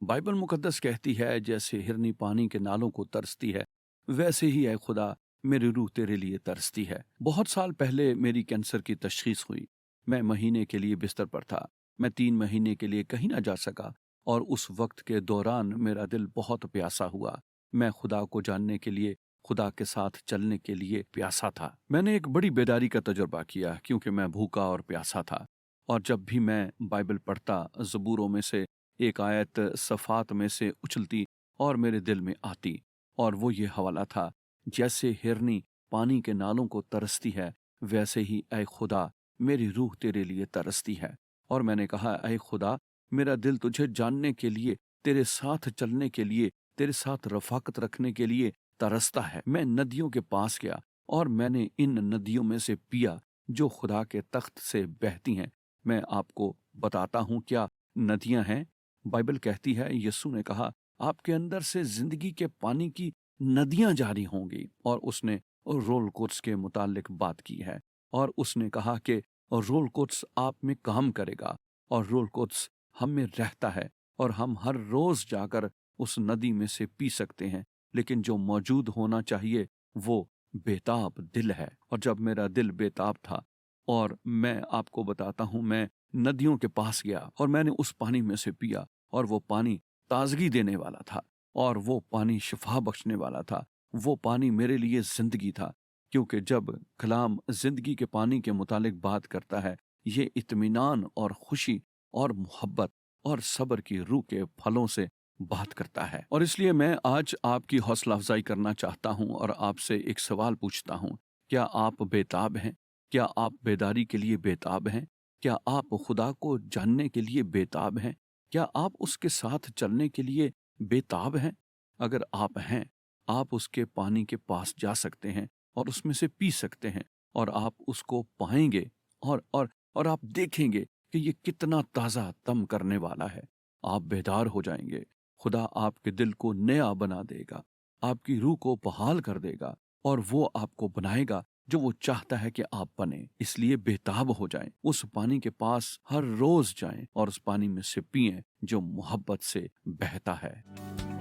Bible मुकद्दस कहती है जैसे हिरनी पानी के नालों को तरसती है, वैसे ही ऐ खुदा मेरी रूह तेरे लिए तरसती है। बहुत साल पहले मेरी कैंसर की तशखीस हुई। मैं महीने के लिए बिस्तर पर था। मैं 3 महीने के लिए कहीं ना जा सका और उस वक्त के दौरान मेरा दिल बहुत प्यासा हुआ। मैं खुदा को जानने के लिए, खुदा के साथ चलने के लिए प्यासा था। मैंने एक बड़ी बेदारी का तजुर्बा किया क्योंकि मैं भूखा और प्यासा था। और जब भी मैं बाइबल पढ़ता, ज़बूरों में से एक आयत सफ़ात में से उछलती और मेरे दिल में आती, और वो ये हवाला था, जैसे हिरनी पानी के नालों को तरसती है, वैसे ही ऐ खुदा मेरी रूह तेरे लिए तरसती है। और मैंने कहा, ऐ खुदा, मेरा दिल तुझे जानने के लिए, तेरे साथ चलने के लिए, तेरे साथ रफाकत रखने के लिए तरसता है। मैं नदियों के पास गया और मैंने इन नदियों में से पिया जो खुदा के तख्त से बहती हैं। मैं आपको बताता हूँ क्या नदियाँ हैं। बाइबल कहती है, यीशु ने कहा, आपके अंदर से जिंदगी के पानी की नदियां जारी होंगी। और उसने रोल कोट्स के मुतालिक बात की है और उसने कहा कि रोल कोट्स आप में काम करेगा और रोल कोट्स हम में रहता है और हम हर रोज जाकर उस नदी में से पी सकते हैं। लेकिन जो मौजूद होना चाहिए वो बेताब दिल है। और जब मेरा दिल बेताब था, और मैं आपको बताता हूँ, मैं नदियों के पास गया और मैंने उस पानी में से पिया, और वो पानी ताजगी देने वाला था और वो पानी शिफा बख्शने वाला था। वो पानी मेरे लिए जिंदगी था, क्योंकि जब कलाम जिंदगी के पानी के मुतालिक बात करता है, ये इत्मीनान और खुशी और मोहब्बत और सब्र की रूह के फलों से बात करता है। और इसलिए मैं आज आपकी हौसला अफजाई करना चाहता हूँ और आपसे एक सवाल पूछता हूँ, क्या आप बेताब हैं? क्या आप बेदारी के लिए बेताब हैं? क्या आप खुदा को जानने के लिए बेताब हैं? क्या आप उसके साथ चलने के लिए बेताब हैं? अगर आप हैं, आप उसके पानी के पास जा सकते हैं और उसमें से पी सकते हैं, और आप उसको पाएंगे और आप देखेंगे कि ये कितना ताज़ा तम करने वाला है। आप बेदार हो जाएंगे। खुदा आपके दिल को नया बना देगा, आपकी रूह को बहाल कर देगा और वो आपको बनाएगा जो वो चाहता है कि आप बने। इसलिए बेताब हो जाएं, उस पानी के पास हर रोज जाएं और उस पानी में से पिएं जो मोहब्बत से बहता है।